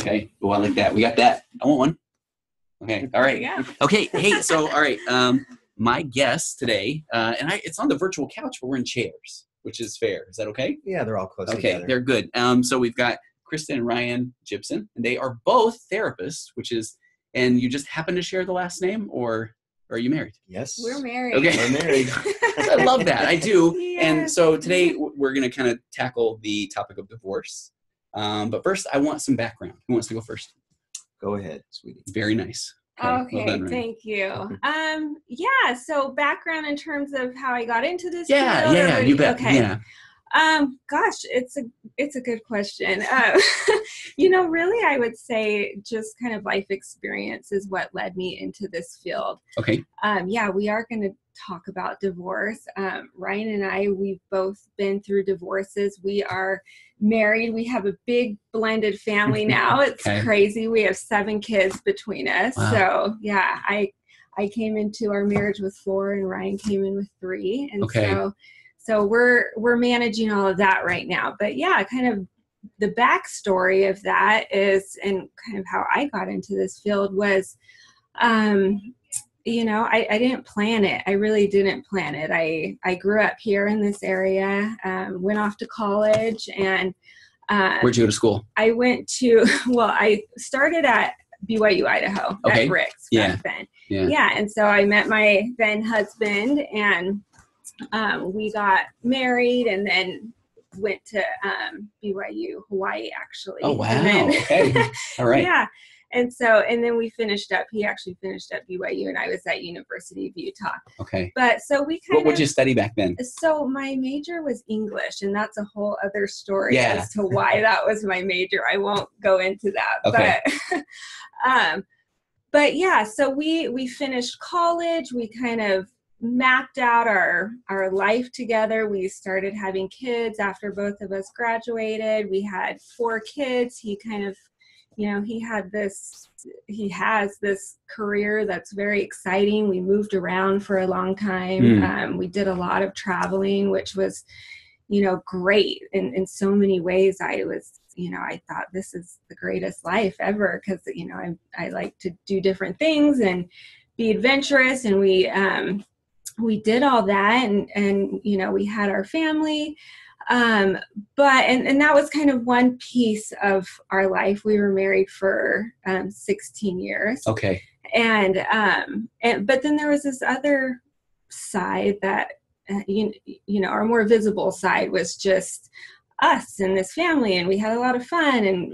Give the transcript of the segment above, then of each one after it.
Okay. Well, I like that. We got that. I want one. Okay. All right. Yeah. Okay. Hey, so, all right. My guest today, it's on the virtual couch, but we're in chairs, which is fair. Is that okay? Yeah, they're all close Okay. together. They're good. So we've got Kristen and Ryan Jibson, and they are both therapists, and you just happen to share the last name, or are you married? Yes. We're married. Okay. We're married. I love that. I do. Yes. And so today we're going to kind of tackle the topic of divorce. But first, I want some background. Who wants to go first? Go ahead, sweetie. Very nice. Okay, well done, Ryan. thank you. Yeah, so background in terms of how I got into this Yeah, field. yeah, you bet. Okay. Yeah. Gosh, it's a good question. Really, I would say just kind of life experience is what led me into this field. Okay. Yeah, we are going to talk about divorce. Ryan and I, we've both been through divorces. We are married. We have a big blended family now. It's crazy. We have 7 kids between us. Wow. So yeah, I came into our marriage with 4 and Ryan came in with 3. And so we're managing all of that right now. But yeah, kind of the backstory of that is, and kind of how I got into this field was, I didn't plan it. I really didn't plan it. I grew up here in this area, went off to college, and where'd you go to school? I started at BYU, Idaho, at Bricks back then. Yeah. And so I met my then husband, and we got married, and then went to BYU, Hawaii, actually. Oh, wow. And then, okay. All right. Yeah. And then he actually finished at BYU, and I was at University of Utah. Okay. But so we What would you study back then? So my major was English, and that's a whole other story as to why that was my major. I won't go into that. Okay. But yeah, so we finished college. We kind of mapped out our life together. We started having kids after both of us graduated. We had 4 kids. He kind of, he has this career that's very exciting. We moved around for a long time. We did a lot of traveling, which was, great in so many ways. I thought this is the greatest life ever, because, I like to do different things and be adventurous. And we did all that, and we had our family. But that was kind of one piece of our life. We were married for 16 years. Okay. But then there was this other side that, our more visible side was just us and this family, and we had a lot of fun, and,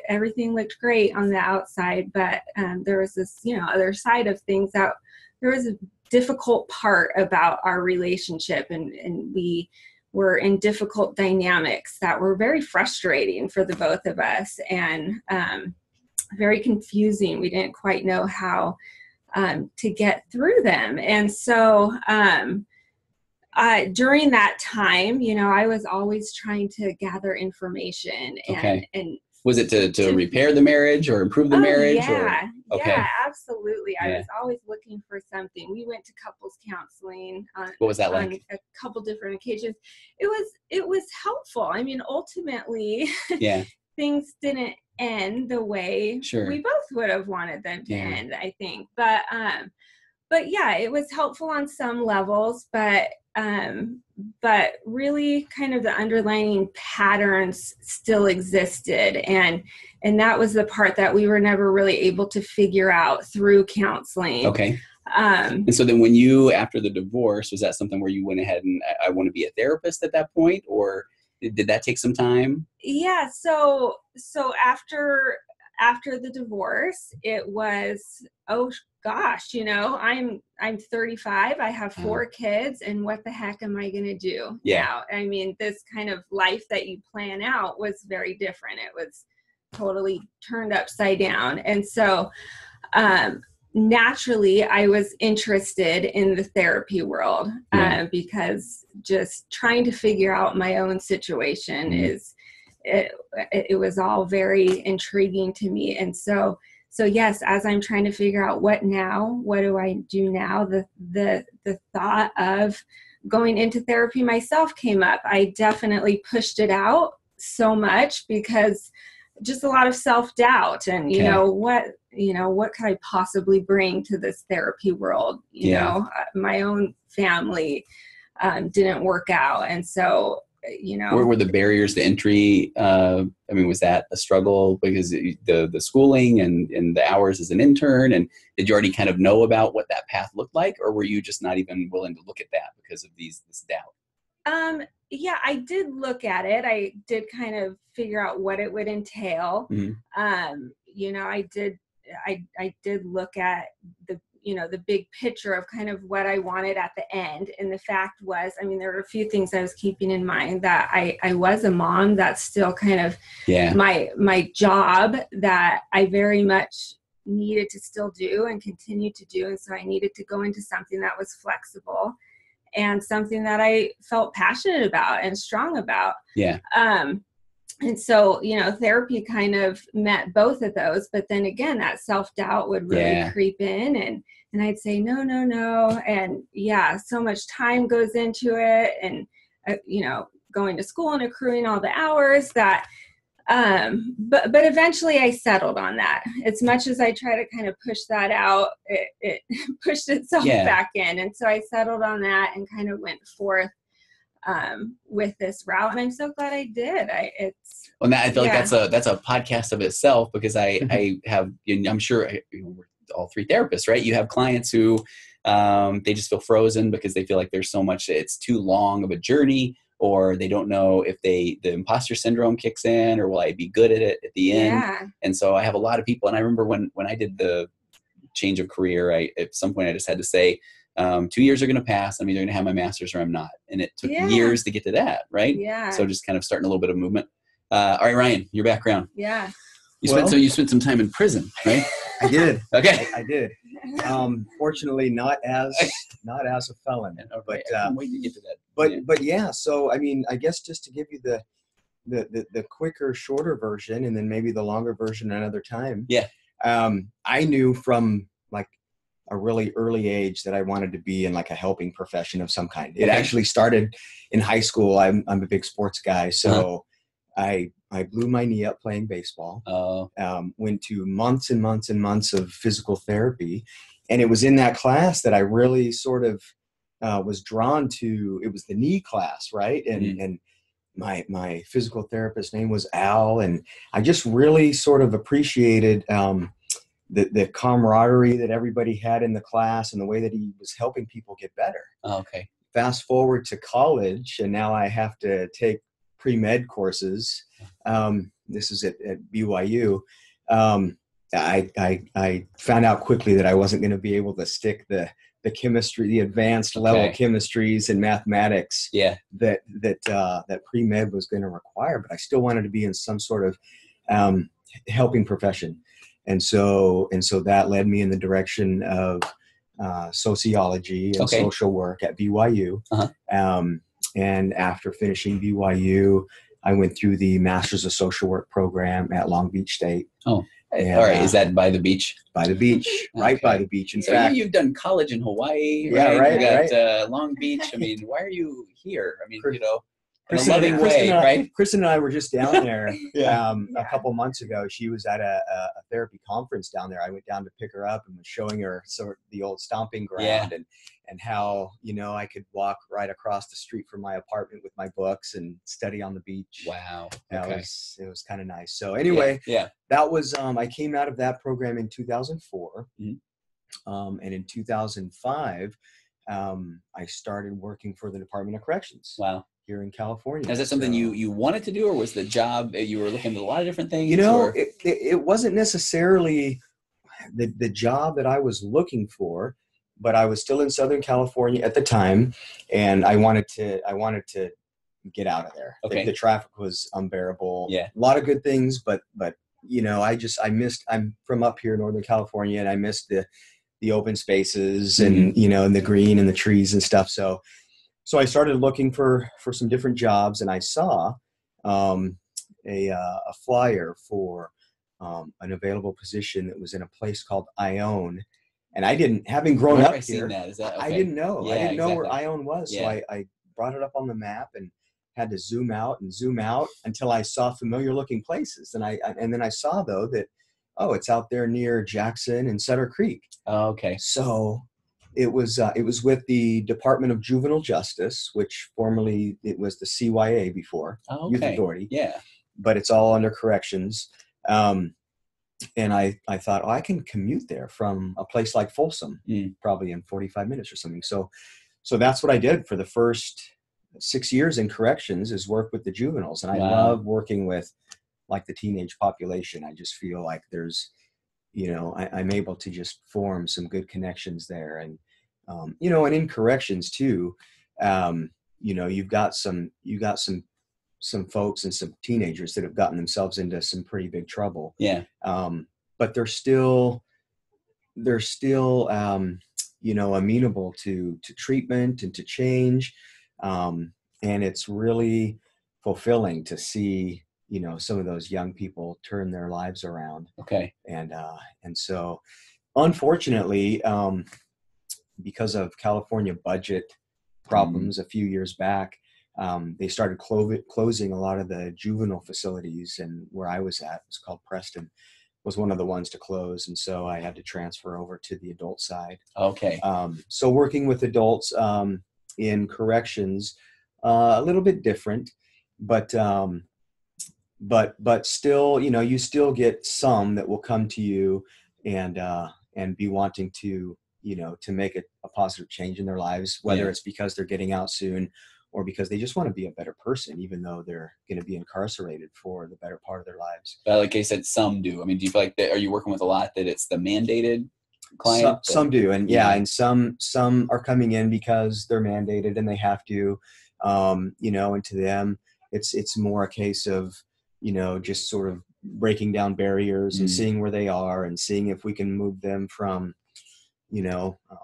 everything looked great on the outside. But there was this, other side of things, that there was a difficult part about our relationship, and we were in difficult dynamics that were very frustrating for the both of us, and very confusing. We didn't quite know how to get through them. And so during that time, I was always trying to gather information. And was it to repair the marriage or improve the marriage? Yeah. Okay. Yeah, absolutely. I was always looking for something. We went to couples counseling what was that like? On a couple different occasions. It was helpful. I mean, ultimately, things didn't end the way we both would have wanted them to end, I think. But yeah, it was helpful on some levels, but really kind of the underlying patterns still existed. And that was the part that we were never really able to figure out through counseling. Okay. And so then when you, after the divorce, was that something where you went ahead and I want to be a therapist at that point, or did that take some time? Yeah. So after the divorce, it was, oh gosh, I'm 35. I have 4 kids, and what the heck am I going to do now? I mean, this kind of life that you plan out was very different. It was totally turned upside down. And so, naturally, I was interested in the therapy world, because just trying to figure out my own situation it was all very intriguing to me. And so yes, as I'm trying to figure out what do I do now, the thought of going into therapy myself came up. I definitely pushed it out so much because just a lot of self-doubt and, Okay. what could I possibly bring to this therapy world? My own family didn't work out. And so, Where were the barriers to entry? Was that a struggle because the schooling and the hours as an intern, and did you already kind of know about what that path looked like, or were you just not even willing to look at that because of this doubt? Yeah, I did look at it. I did kind of figure out what it would entail. Mm-hmm. I did look at the big picture of kind of what I wanted at the end. And the fact was, there were a few things I was keeping in mind, that I was a mom. That's still kind of my job that I very much needed to still do and continue to do. And so I needed to go into something that was flexible and something that I felt passionate about and strong about. Yeah. And so, therapy kind of met both of those, but then again, that self-doubt would really creep in and I'd say, no. And so much time goes into it and, going to school and accruing all the hours that, but eventually I settled on that. As much as I try to kind of push that out, it pushed itself back in. And so I settled on that and kind of went forth with this route, and I'm so glad I did. I feel like that's a podcast of itself, because I have, I'm sure we're all three therapists, right? You have clients who they just feel frozen because they feel like there's so much, it's too long of a journey, or they don't know if the imposter syndrome kicks in, or will I be good at it at the end? And so I have a lot of people, and I remember when I did the change of career, at some point I just had to say, 2 years are going to pass. I'm either going to have my master's or I'm not. And it took years to get to that. Right. Yeah. So just kind of starting a little bit of movement. All right, Ryan, your background. Yeah. You spent some time in prison, right? I did. Okay. I did. Fortunately, not as a felon. Okay. But I can't wait to get to that. But yeah. So I guess just to give you the quicker, shorter version, and then maybe the longer version another time. Yeah. I knew from like a really early age that I wanted to be in like a helping profession of some kind. It actually started in high school. I'm a big sports guy, so I blew my knee up playing baseball. Went to months and months and months of physical therapy, and it was in that class that I really sort of was drawn to. It was the knee class, right? And my physical therapist's name was Al, and I just really sort of appreciated the camaraderie that everybody had in the class and the way that he was helping people get better. Okay. Fast forward to college, and now I have to take pre-med courses. This is at BYU. I found out quickly that I wasn't going to be able to stick the chemistry, the advanced level chemistries and mathematics that pre-med was going to require, but I still wanted to be in some sort of helping profession. And so that led me in the direction of sociology and social work at BYU. And after finishing BYU, I went through the Masters of Social Work program at Long Beach State. Oh, and, all right. Is that by the beach? By the beach, right by the beach. In fact, you've done college in Hawaii, right? Right. You got Long Beach. Why are you here? In a loving way, Kristen right? Kristen and I were just down there a couple months ago. She was at a therapy conference down there. I went down to pick her up and was showing her sort of the old stomping ground and how, I could walk right across the street from my apartment with my books and study on the beach. Wow. It was kind of nice. So anyway, that was, I came out of that program in 2004. And in 2005, I started working for the Department of Corrections. Wow. Here in California. Is that something you wanted to do, or was the job you were looking at a lot of different things? It wasn't necessarily the job that I was looking for, but I was still in Southern California at the time, and I wanted to get out of there. Okay. The traffic was unbearable. Yeah. A lot of good things, but I missed. I'm from up here in Northern California, and I missed the open spaces and and the green and the trees and stuff. So I started looking for some different jobs, and I saw a flyer for an available position that was in a place called Ione. And I didn't, having grown up here, I didn't know. I didn't know where Ione was. Yeah. So I brought it up on the map, and had to zoom out and zoom out until I saw familiar looking places. And then I saw though that, oh, it's out there near Jackson and Sutter Creek. Oh, okay. So it was with the Department of Juvenile Justice, which formerly it was the CYA before, Oh, Youth okay. Authority. Yeah. But it's all under corrections. And I thought, oh, I can commute there from a place like Folsom, probably in 45 minutes or something. So that's what I did for the first 6 years in corrections, is work with the juveniles. And I love working with like the teenage population. I just feel like there's, I'm able to just form some good connections there. And, and in corrections too, you've got some folks and some teenagers that have gotten themselves into some pretty big trouble. Yeah. But they're still amenable to treatment and to change. And it's really fulfilling to see, some of those young people turn their lives around. Okay. And so unfortunately, because of California budget problems a few years back, they started closing a lot of the juvenile facilities, and where I was at, it's called Preston, was one of the ones to close. And so I had to transfer over to the adult side. Okay. So working with adults in corrections, a little bit different, but still, you still get some that will come to you and be wanting to, to make a positive change in their lives, whether it's because they're getting out soon or because they just want to be a better person, even though they're going to be incarcerated for the better part of their lives. But like I said, some do. I mean, do you feel like are you working with a lot that it's the mandated client? Some do. And and some are coming in because they're mandated and they have to, and to them, it's more a case of, just sort of breaking down barriers and seeing where they are and seeing if we can move them from,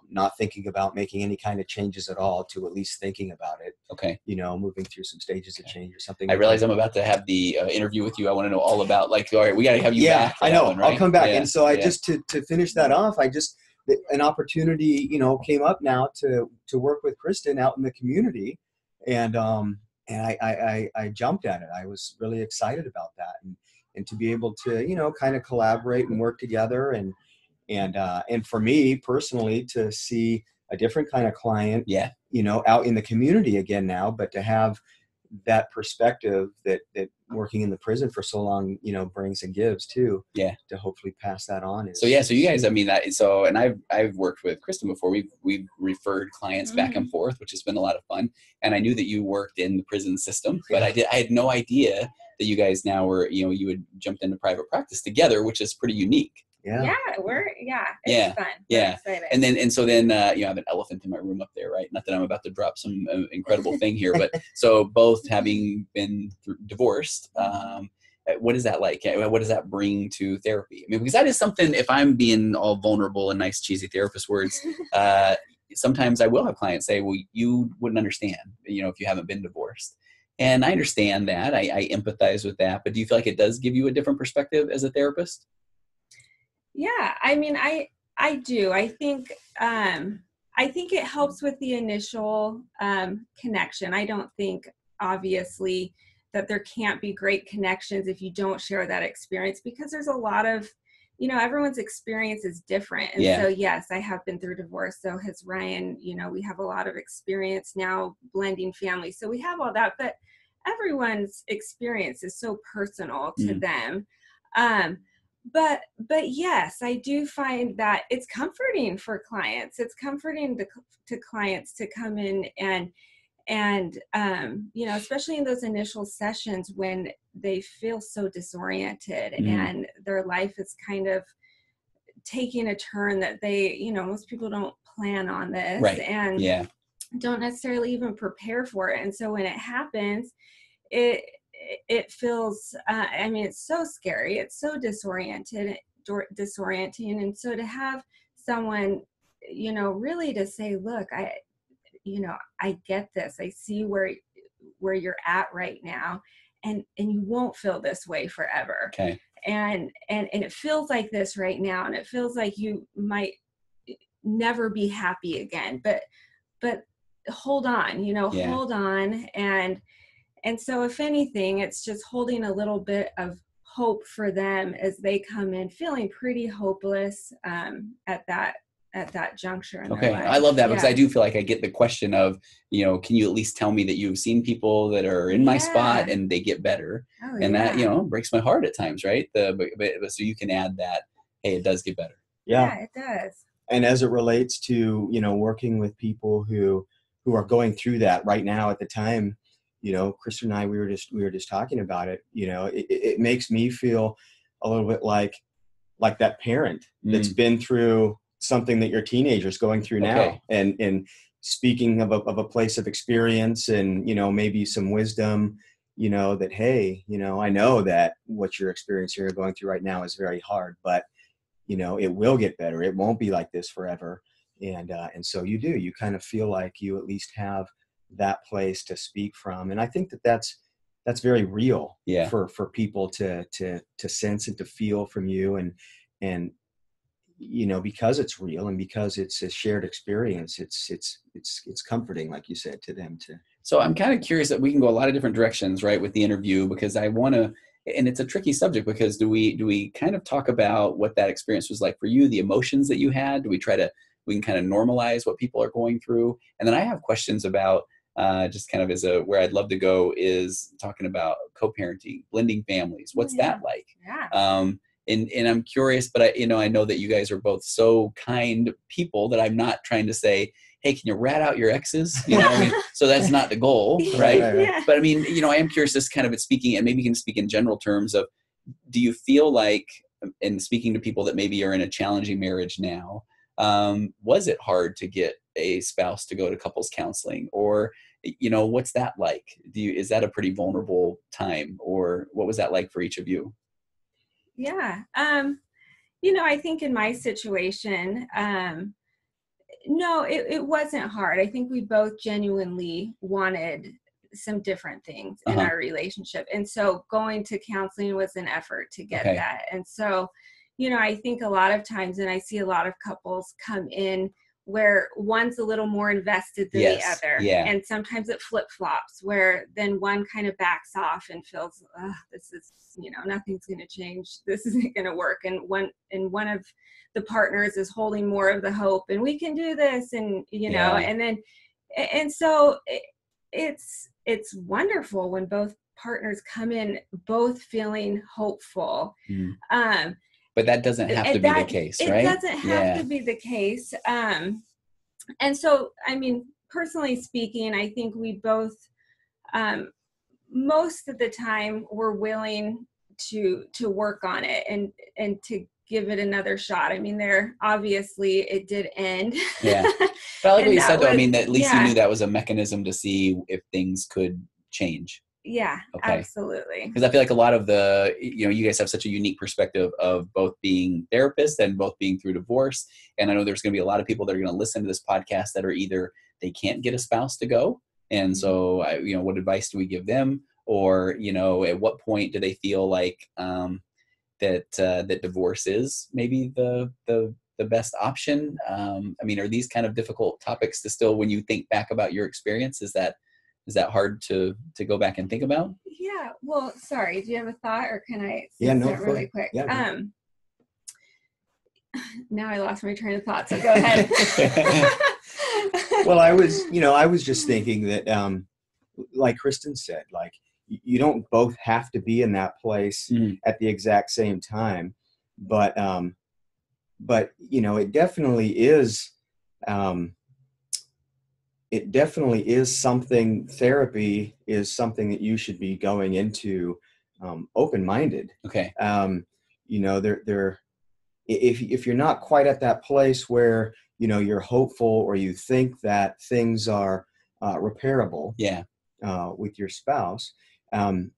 not thinking about making any kind of changes at all to at least thinking about it. Okay. Moving through some stages of change or something. I realize I'm about to have the interview with you. I want to know all about, like, all right, we got to have you back. I know. One, right? I'll come back. Yeah. And so I just, to finish that off, an opportunity, came up now to work with Kristen out in the community. And I jumped at it. I was really excited about that. And to be able to, kind of collaborate and work together and for me personally to see a different kind of client, out in the community again now, but to have that perspective that working in the prison for so long, brings and gives too, to hopefully pass that on. So you guys, I mean, and I've worked with Kristen before. We've referred clients back and forth, which has been a lot of fun. And I knew that you worked in the prison system, but I had no idea that you guys now were, you had jumped into private practice together, which is pretty unique. Yeah, it's fun. We're excited. And so then I have an elephant in my room up there, right? Not that I'm about to drop some incredible thing here, but so both having been divorced, what is that like? What does that bring to therapy? I mean, because that is something, if I'm being all vulnerable and nice, cheesy therapist words, sometimes I will have clients say, well, you wouldn't understand, if you haven't been divorced. And I understand that. I empathize with that. But do you feel like it does give you a different perspective as a therapist? Yeah, I mean, I do. I think it helps with the initial connection. I don't think, obviously, that there can't be great connections if you don't share that experience, because there's a lot of, everyone's experience is different. And so, yes, I have been through divorce. So has Ryan. We have a lot of experience now blending families. So we have all that, but everyone's experience is so personal to them. But yes, I do find that it's comforting for clients. It's comforting to clients to come in and especially in those initial sessions when they feel so disoriented and their life is kind of taking a turn that they, most people don't plan on this and don't necessarily even prepare for it. And so when it happens, it feels, it's so scary. It's so disorienting. And so to have someone, really to say, look, I get this. I see where you're at right now, and you won't feel this way forever. Okay. And it feels like this right now. And it feels like you might never be happy again, but hold on, hold on. And so if anything, it's just holding a little bit of hope for them as they come in feeling pretty hopeless at that juncture in Okay. their life. I love that because Yeah. I do feel like I get the question of, can you at least tell me that you've seen people that are in my spot and they get better? Oh, And yeah. that, breaks my heart at times, right? But so you can add that, hey, it does get better. Yeah, it does. And as it relates to, working with people who are going through that right now at the time, Kristen and I, we were just talking about it. It makes me feel a little bit like that parent that's been through something that your teenager's going through now, and speaking of a place of experience and, maybe some wisdom, that, hey, I know that what you're experiencing or going through right now is very hard, but it will get better. It won't be like this forever. And so you kind of feel like you at least have that place to speak from. And I think that's very real for people to sense and to feel from you. And, because it's real and because it's a shared experience, it's comforting, like you said, to them too. So I'm kind of curious that we can go a lot of different directions, right, with the interview, because I want to, and it's a tricky subject because do we kind of talk about what that experience was like for you, the emotions that you had? Do we can kind of normalize what people are going through? And then I have questions about just kind of where I'd love to go is talking about co-parenting, blending families. What's that like? Yeah. And I'm curious, but I know that you guys are both so kind people that I'm not trying to say, hey, can you rat out your exes? So that's not the goal, right? Yeah. But I mean, I am curious, just kind of speaking, and maybe you can speak in general terms of, do you feel like, in speaking to people that maybe are in a challenging marriage now, was it hard to get a spouse to go to couples counseling? Or, what's that like? Is that a pretty vulnerable time? Or what was that like for each of you? Yeah. I think in my situation, no, it wasn't hard. I think we both genuinely wanted some different things in our relationship. And so going to counseling was an effort to get that. And so, I think a lot of times, and I see a lot of couples come in where one's a little more invested than the other. Yeah. And sometimes it flip-flops where then one kind of backs off and feels, this is, nothing's going to change. This isn't going to work. And one of the partners is holding more of the hope and we can do this. And, and so it's wonderful when both partners come in, both feeling hopeful. But that doesn't have to be the case, right? It doesn't have to be the case. And so, I mean, personally speaking, I think we both, most of the time, were willing to work on it and to give it another shot. I mean, obviously it did end. Yeah. But I like what you said, though. I mean, at least you knew that was a mechanism to see if things could change. Yeah, absolutely. Because I feel like a lot of you guys have such a unique perspective of both being therapists and both being through divorce. And I know there's going to be a lot of people that are going to listen to this podcast that are either they can't get a spouse to go. And so, what advice do we give them? Or, at what point do they feel like that divorce is maybe the best option? I mean, are these kind of difficult topics to still, when you think back about your experience, is that hard to go back and think about? Yeah. Well, sorry. Do you have a thought, or can I say that really quick? Yeah, now I lost my train of thought. So go ahead. Well, I was just thinking that, like Kristen said, like you don't both have to be in that place at the exact same time, but it definitely is. It definitely is something. Therapy is something that you should be going into open-minded. Okay. If you're not quite at that place where you're hopeful or you think that things are repairable. Yeah. With your spouse,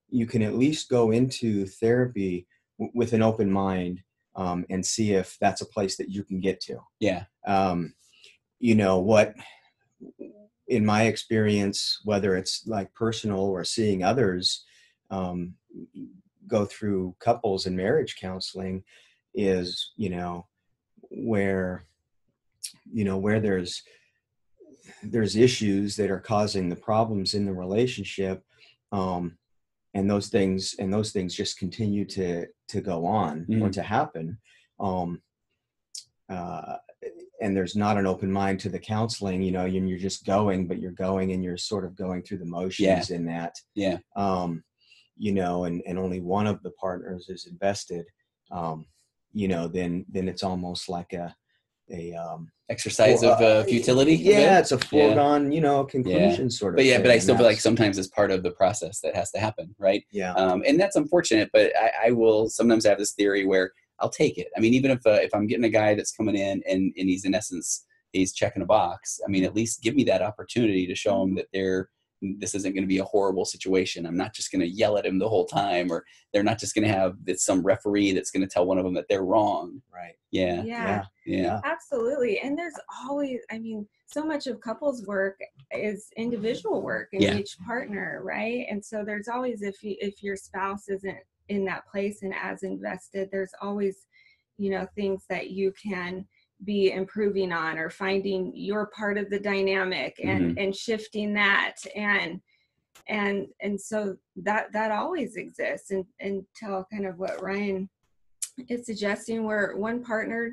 you can at least go into therapy with an open mind and see if that's a place that you can get to. Yeah. What. In my experience, whether it's like personal or seeing others go through couples and marriage counseling, is where there's issues that are causing the problems in the relationship, And those things just continue to go on or to happen. And there's not an open mind to the counseling, you know, and you're just going, but you're going and you're sort of going through the motions in that, you know, and only one of the partners is invested, you know, then it's almost like a exercise of futility. Yeah, it's a foregone, you know, conclusion sort of. But thing. But I still feel like sometimes it's part of the process that has to happen, right? Yeah. And that's unfortunate, but I will sometimes have this theory where I'll take it. I mean, even if I'm getting a guy that's coming in and he's in essence, he's checking a box. I mean, at least give me that opportunity to show him that this isn't going to be a horrible situation. I'm not just going to yell at him the whole time, or they're not just going to have some referee that's going to tell one of them that they're wrong. Right. Yeah. Absolutely. And there's always, I mean, so much of couples work is individual work in each partner, right? And so there's always, if your spouse isn't in that place and as invested, there's always, you know, things that you can be improving on or finding your part of the dynamic and shifting that and so that always exists until kind of what Ryan is suggesting, where one partner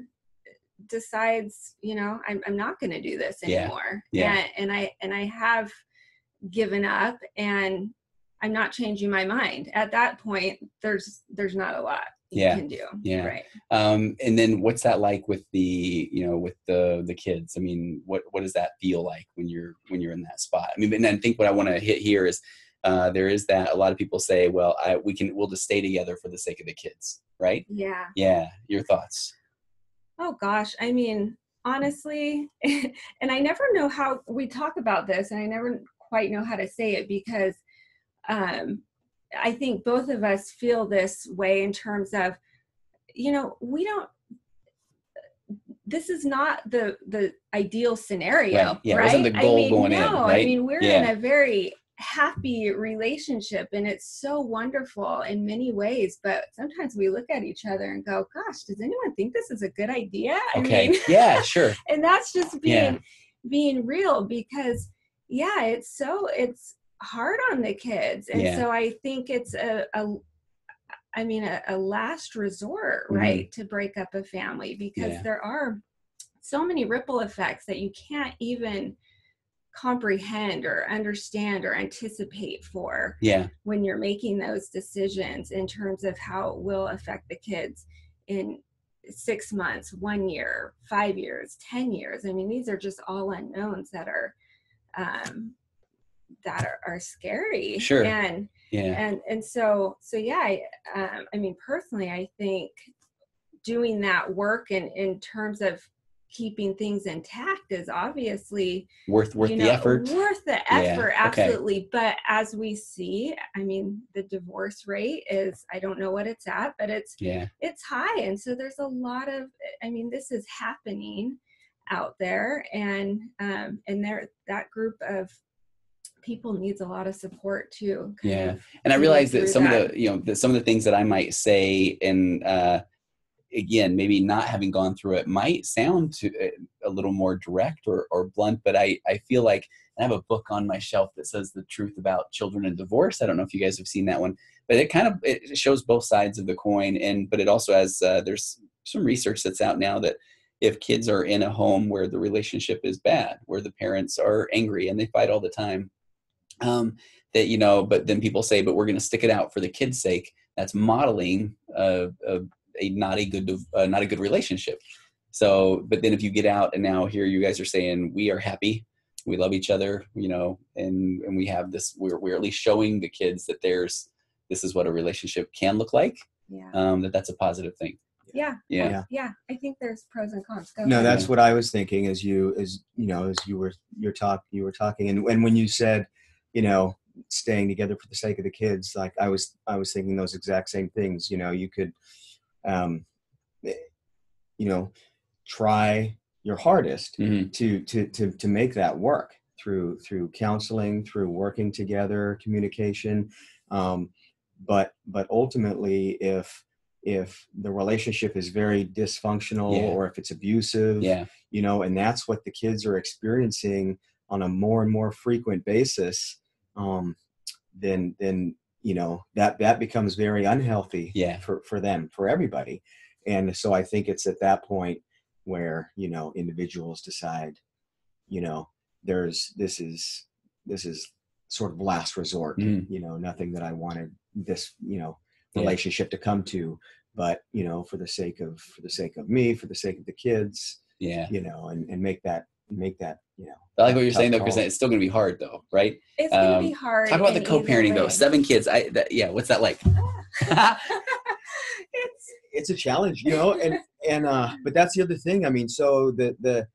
decides, you know, I'm not going to do this anymore. And I have given up and I'm not changing my mind. At that point, there's not a lot you can do. Right. And then what's that like with the, you know, with the kids? I mean, what does that feel like when you're in that spot? I mean, and I think what I want to hit here is there is that a lot of people say, well, we'll just stay together for the sake of the kids. Right. Yeah. Your thoughts? Oh gosh. I mean, honestly, and I never know how we talk about this, and I never quite know how to say it, because I think both of us feel this way in terms of, you know, this is not the ideal scenario, right? Yeah, right? It wasn't the goal going in, right? I mean, we're in a very happy relationship and it's so wonderful in many ways, but sometimes we look at each other and go, gosh, does anyone think this is a good idea? I mean, yeah, sure. And that's just being real, because it's hard on the kids. And so I think it's a last resort, right, to break up a family, because there are so many ripple effects that you can't even comprehend or understand or anticipate for when you're making those decisions in terms of how it will affect the kids in 6 months, 1 year, 5 years, 10 years. I mean, these are just all unknowns that are scary. Sure. And so I mean, personally, I think doing that work in terms of keeping things intact is obviously worth the effort. Absolutely. Okay. But as we see, I mean, the divorce rate is, I don't know what it's at, but it's high. And so there's a lot of, I mean, this is happening out there, and that group of people needs a lot of support too. And I realize that some of the things that I might say, and again, maybe not having gone through it, might sound a little more direct or blunt, but I feel like I have a book on my shelf that says The Truth About Children and Divorce. I don't know if you guys have seen that one, but it shows both sides of the coin. But it also has, there's some research that's out now that if kids are in a home where the relationship is bad, where the parents are angry and they fight all the time, that, you know, but then people say, but we're going to stick it out for the kids' sake. That's modeling not a good relationship. So, but then if you get out and now here you guys are saying we are happy, we love each other, you know, and we have this, we're at least showing the kids that this is what a relationship can look like. That's a positive thing. Yeah. I think there's pros and cons. That's what I was thinking as you were talking, and when you said, you know, staying together for the sake of the kids, like I was thinking those exact same things. You know, you could, you know, try your hardest to make that work through counseling, through working together, communication. But ultimately, if the relationship is very dysfunctional or if it's abusive, you know, and that's what the kids are experiencing on a more and more frequent basis, then that becomes very unhealthy Yeah. for them, for everybody. And so I think it's at that point where, individuals decide, this is sort of last resort, nothing that I wanted this, relationship to come to, but, for the sake of me, for the sake of the kids, and make that, I like what you're saying though, Kristen. It's still going to be hard though, right? It's going to be hard. Talk about the co-parenting though. 7 kids. What's that like? It's a challenge, but that's the other thing. I mean, so the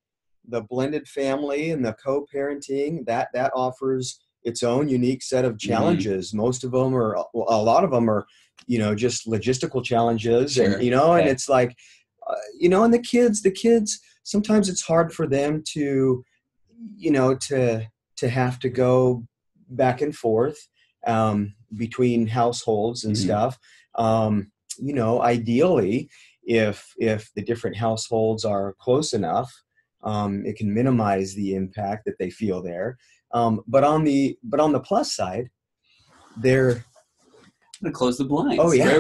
blended family and the co-parenting that offers its own unique set of challenges. Mm-hmm. Most of them are, a lot of them are, just logistical challenges, sure. And and it's like, and the kids, sometimes it's hard for them to, to have to go back and forth between households and stuff. Ideally, if the different households are close enough, it can minimize the impact that they feel there. But on the plus side, they're going to close the blinds. Oh yeah,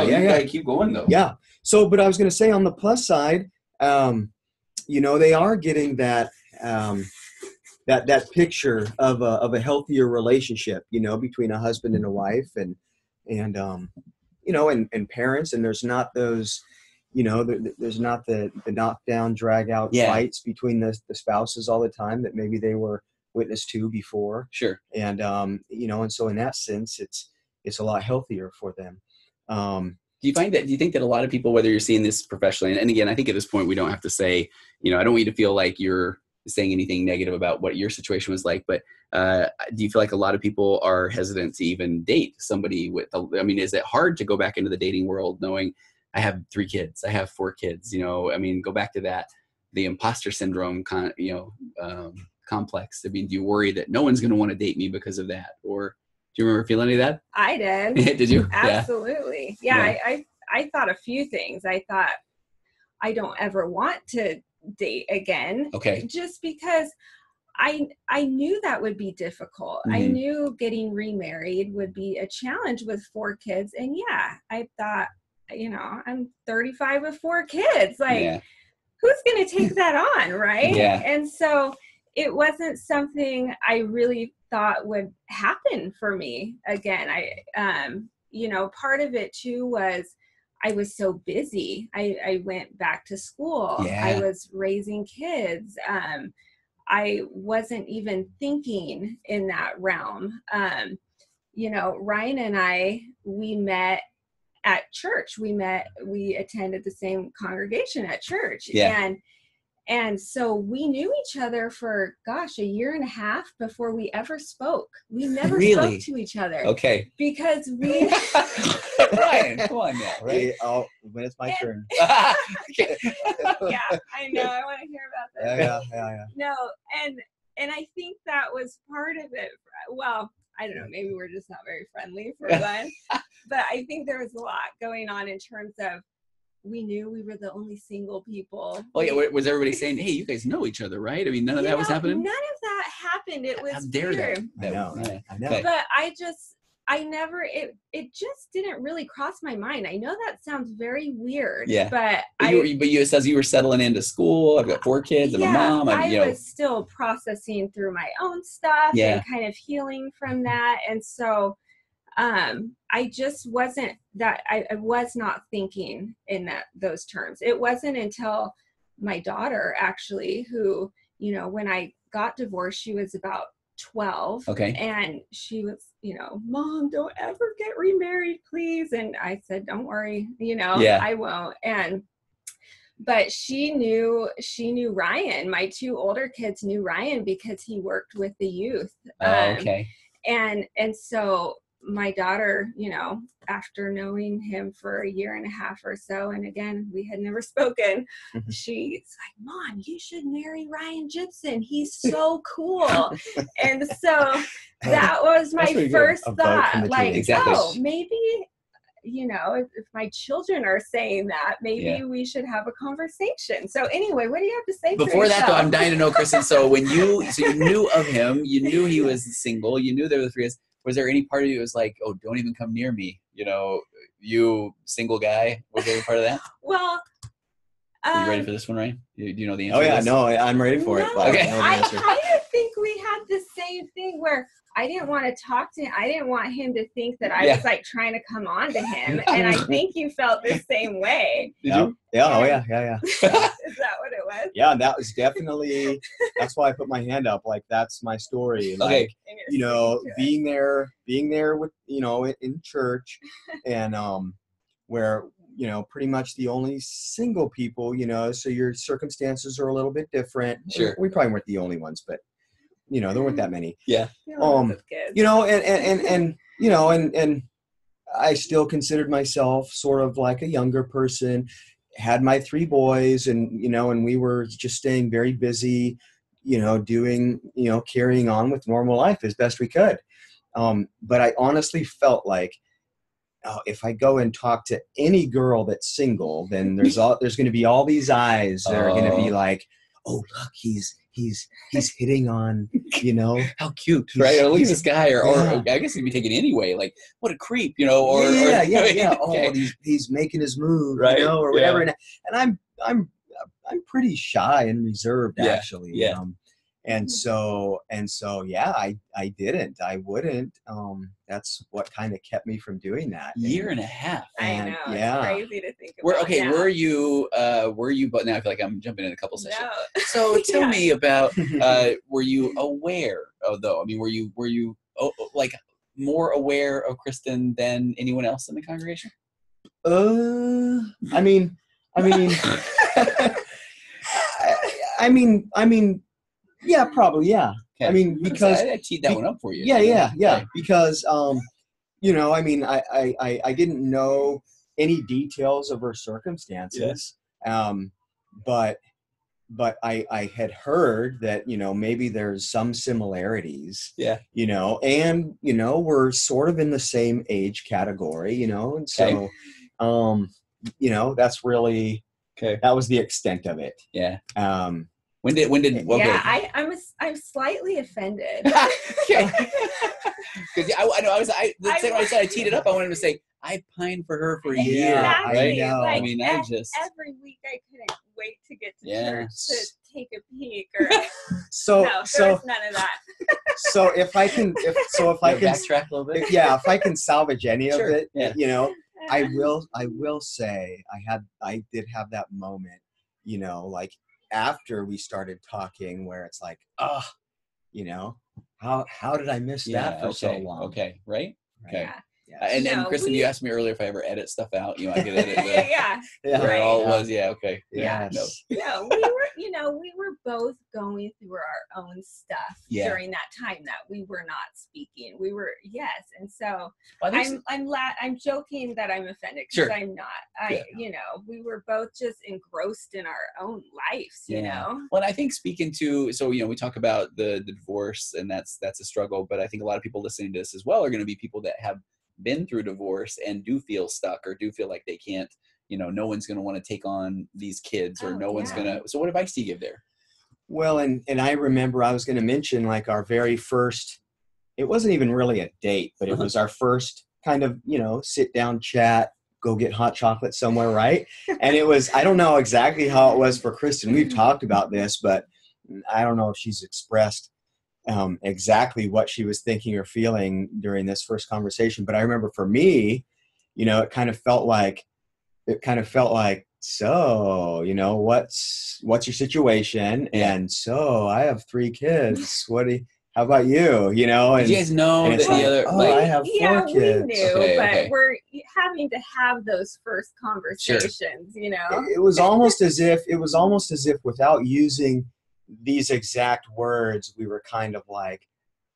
yeah. Keep going though. Yeah. So, but I was going to say on the plus side, they are getting that that picture of a healthier relationship, between a husband and a wife, and parents, and there's not those, there's not the knockdown, drag out fights between the spouses all the time that maybe they were witness to before. Sure. And and so in that sense, it's a lot healthier for them. Do you think that a lot of people, whether you're seeing this professionally, and again, I think at this point we don't have to say, I don't want you to feel like you're saying anything negative about what your situation was like, but do you feel like a lot of people are hesitant to even date somebody is it hard to go back into the dating world knowing I have 3 kids, I have 4 kids, go back to that, the imposter syndrome, complex. Do you worry that no one's going to want to date me because of that? Or do you remember feeling any of that? I did. Did you? Absolutely. Yeah. I thought a few things. I thought I don't ever want to date again. Okay. Just because I knew that would be difficult. Mm-hmm. I knew getting remarried would be a challenge with 4 kids. And I thought, I'm 35 with 4 kids. Who's going to take that on? Right. Yeah. And so it wasn't something I really thought would happen for me again. Part of it too was I was so busy. I went back to school. Yeah. I was raising kids. I wasn't even thinking in that realm. Ryan and we met at church. We attended the same congregation at church. Yeah. And so we knew each other for, a year and a half before we ever spoke. We never spoke to each other. Okay. Because we... Ryan, come on now, right? When it's my turn. Yeah, I know. I want to hear about that. Yeah. No, and I think that was part of it. Well, I don't know. Maybe we're just not very friendly for one. But I think there was a lot going on in terms of we knew we were the only single people. Oh yeah, was everybody saying, "Hey, you guys know each other, right?" I mean, none of that was happening. None of that happened. It was How dare weird. that? I know. But I never. It just didn't really cross my mind. I know that sounds very weird. Yeah. But it says you were settling into school. I've got 4 kids. I'm a mom. I was still processing through my own stuff and kind of healing from that, and so. I just wasn't that I was not thinking in those terms. It wasn't until my daughter actually, who, when I got divorced, she was about 12. Okay. And she was, Mom, don't ever get remarried, please. And I said, don't worry, I won't. But she knew Ryan. My 2 older kids knew Ryan because he worked with the youth. Okay. And so my daughter, after knowing him for a year and a half or so, and again, we had never spoken, she's like, Mom, you should marry Ryan Jibson. He's so cool. And so that was my first thought, like, maybe, if my children are saying that, maybe we should have a conversation. So anyway, what do you have to say before that though? I'm dying to know, Kristen. So you knew of him, you knew he was single, you knew there were 3 kids. was there any part of you that was like, oh, don't even come near me? You know, you single guy, was there any part of that? Well, Are you ready for this one, Ryan? Do you know the answer? Oh yeah, to this? no, I'm ready for it. But Okay. I know the I answer. kind of think we had the same thing where I didn't want to talk to him. I didn't want him to think that I was like trying to come on to him. And I think you felt the same way. Did you? Yeah. Oh yeah. Is that what it was? Yeah, that was definitely. That's why I put my hand up. Like that's my story. Okay. Like you know, being there with in church, and where you know pretty much the only single people. You know, so your circumstances are a little bit different. Sure. We probably weren't the only ones, but you know there weren't that many. Yeah. You know, and I still considered myself sort of like a younger person. Had my 3 boys, and you know, and we were just staying very busy, you know, doing, you know, carrying on with normal life as best we could. But I honestly felt like, oh, if I go and talk to any girl that's single, then there's going to be all these eyes that are going to be like, oh, look, he's hitting on, you know, how cute, right? Or look at this guy, or I guess he'd be taken anyway. Like, what a creep, you know? Or yeah. Okay. Oh, he's making his move, right? You know, or whatever. Yeah. And I'm pretty shy and reserved, actually. Yeah. And so yeah, I wouldn't. That's what kind of kept me from doing that. Year and a half. I know. It's crazy to think about. Were you, but now I feel like I'm jumping in a couple sessions. No. So tell me about, were you aware though? I mean, were you like more aware of Kristen than anyone else in the congregation? I mean, yeah, probably, yeah. Okay. I mean, because I teed that one up for you. Yeah. Okay. Because, you know, I mean, I didn't know any details of her circumstances, but I had heard that, you know, maybe there's some similarities, you know, and, you know, we're sort of in the same age category, you know, and so, you know, that's really, that was the extent of it. Yeah. When did okay. Yeah, I'm slightly offended. Okay. Because I know the same way I said I teed it up, I wanted to say I pined for her for a year. Exactly. Right? Like, I mean, every week I couldn't wait to get to church to take a peek. Or so there was none of that. So if I can backtrack a little bit, if I can salvage any of it, you know, I will say I did have that moment, you know, like after we started talking where it's like, you know, how did I miss that for so long? Okay. Right. Okay. Yeah. And Kristen, you asked me earlier if I ever edit stuff out. You know, I could edit where it all was. Yeah. Okay. Yeah. No, we were both going through our own stuff during that time that we were not speaking. We were, and so I'm joking that I'm offended because I'm not. You know, we were both just engrossed in our own lives. You know. Well, I think speaking to, so you know, we talk about the divorce, and that's a struggle. But I think a lot of people listening to this as well are going to be people that have been through divorce and do feel stuck or do feel like they can't, you know, no one's going to want to take on these kids or no one's going to. So what advice do you give there? Well, and I remember I was going to mention like our very first, it wasn't even really a date, but it was our first kind of, you know, sit down chat, go get hot chocolate somewhere. Right. And it was, I don't know exactly how it was for Kristen. We've talked about this, but I don't know if she's expressed exactly what she was thinking or feeling during this first conversation. But I remember for me, you know, it kind of felt like, so, you know, what's your situation? And so I have 3 kids. How about you? You know, and did you guys know that the other, I have 4 kids. We knew, but we're having to have those first conversations, you know, it was almost as if without using these exact words, we were kind of like,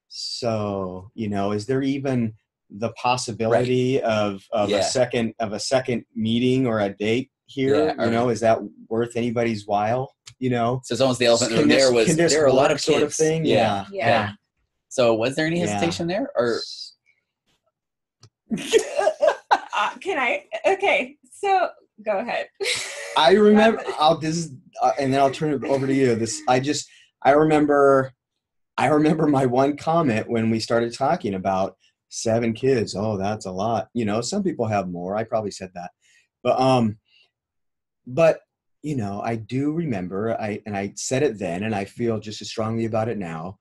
so, you know, is there even the possibility of a second meeting or a date here? You know, is that worth anybody's while? You know, so it's almost the elephant in the room. There were a lot of sort of thing. Yeah. So was there any hesitation there, or can I? Okay, so go ahead. I remember. And then I'll turn it over to you. I remember my one comment when we started talking about 7 kids. Oh, that's a lot. You know, some people have more. I probably said that. But you know, I do remember, I said it then, and I feel just as strongly about it now,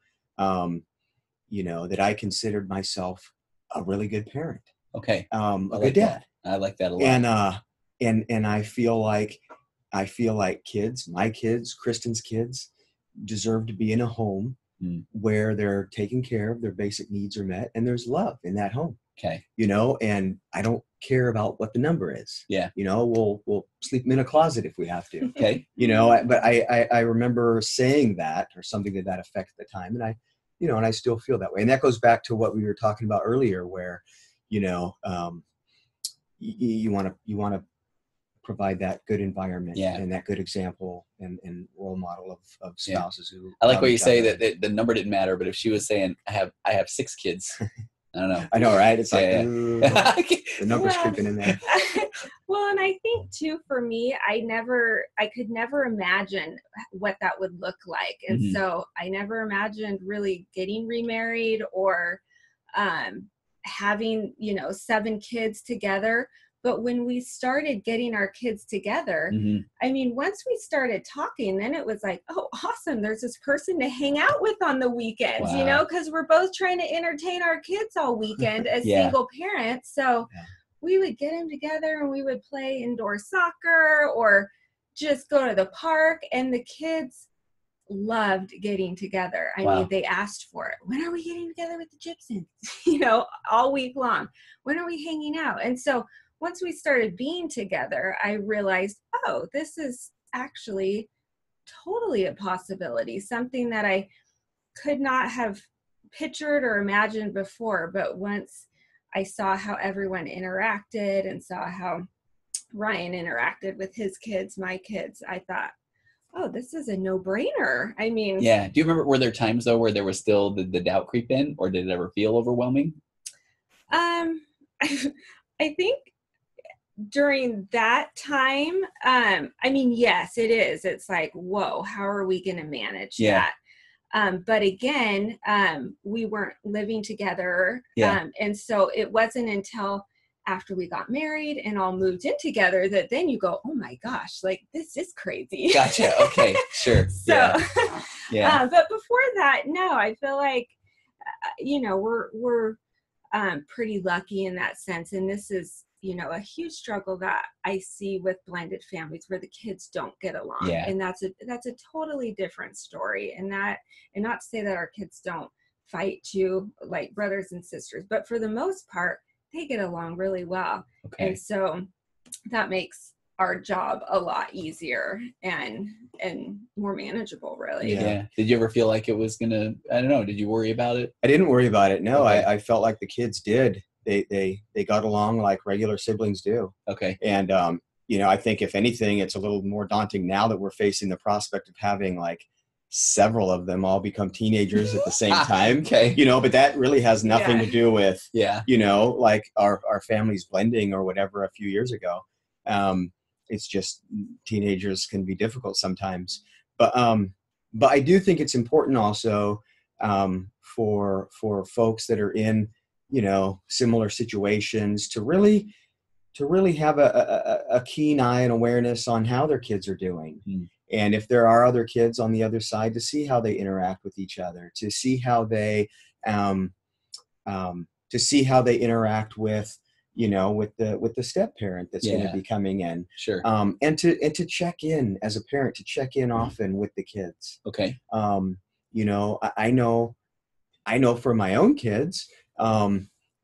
you know, that I considered myself a really good parent. Okay. A I good like dad. that. I like that a lot. And I feel like my kids, Kristen's kids, deserve to be in a home where they're taken care of, their basic needs are met, and there's love in that home. Okay. You know, and I don't care about what the number is. Yeah. You know, we'll sleep in a closet if we have to. Okay. You know, but I remember saying that, or something to that effect at the time, and I still feel that way. And that goes back to what we were talking about earlier, where, you know, you want to provide that good environment and that good example and role model of spouses who I like love what you each say other. that the number didn't matter, but if she was saying I have 6 kids, I don't know. I know, right? It's like ooh, the number's creeping in there. Well, and I think too, for me, I could never imagine what that would look like. And so I never imagined really getting remarried or having, you know, 7 kids together. But when we started getting our kids together, I mean, once we started talking, then it was like, oh, awesome. There's this person to hang out with on the weekends, you know, because we're both trying to entertain our kids all weekend as single parents. So we would get them together and we would play indoor soccer or just go to the park. And the kids loved getting together. I mean, they asked for it. When are we getting together with the Jibsons? You know, all week long. When are we hanging out? And so once we started being together, I realized, oh, this is actually totally a possibility, something that I could not have pictured or imagined before. But once I saw how everyone interacted and saw how Ryan interacted with his kids, my kids, I thought, oh, this is a no-brainer. I mean, do you remember, were there times though where there was still the doubt creep in, or did it ever feel overwhelming? I think during that time, I mean, yes, it is. It's like, whoa, how are we going to manage that? But again, we weren't living together. And so it wasn't until after we got married and all moved in together that then you go, oh my gosh, like this is crazy. Gotcha. Okay. Sure. So, but before that, no, I feel like, you know, we're pretty lucky in that sense. And this is, you know, a huge struggle that I see with blended families where the kids don't get along. And that's a totally different story. And not to say that our kids don't fight too, like brothers and sisters, but for the most part, they get along really well. And so that makes our job a lot easier and more manageable, really. Did you ever feel like it was gonna, I don't know, did you worry about it? I didn't worry about it. No, I felt like the kids did. They got along like regular siblings do. And you know, I think if anything, it's a little more daunting now that we're facing the prospect of having like several of them all become teenagers at the same time. You know, but that really has nothing to do with you know, like our families blending or whatever a few years ago. It's just teenagers can be difficult sometimes. But I do think it's important also for folks that are in, you know, similar situations to really have a keen eye and awareness on how their kids are doing. And if there are other kids on the other side, to see how they interact with each other, to see how they interact with, you know, with the step parent that's going to be coming in. And to check in as a parent, to check in often with the kids. You know, I know for my own kids,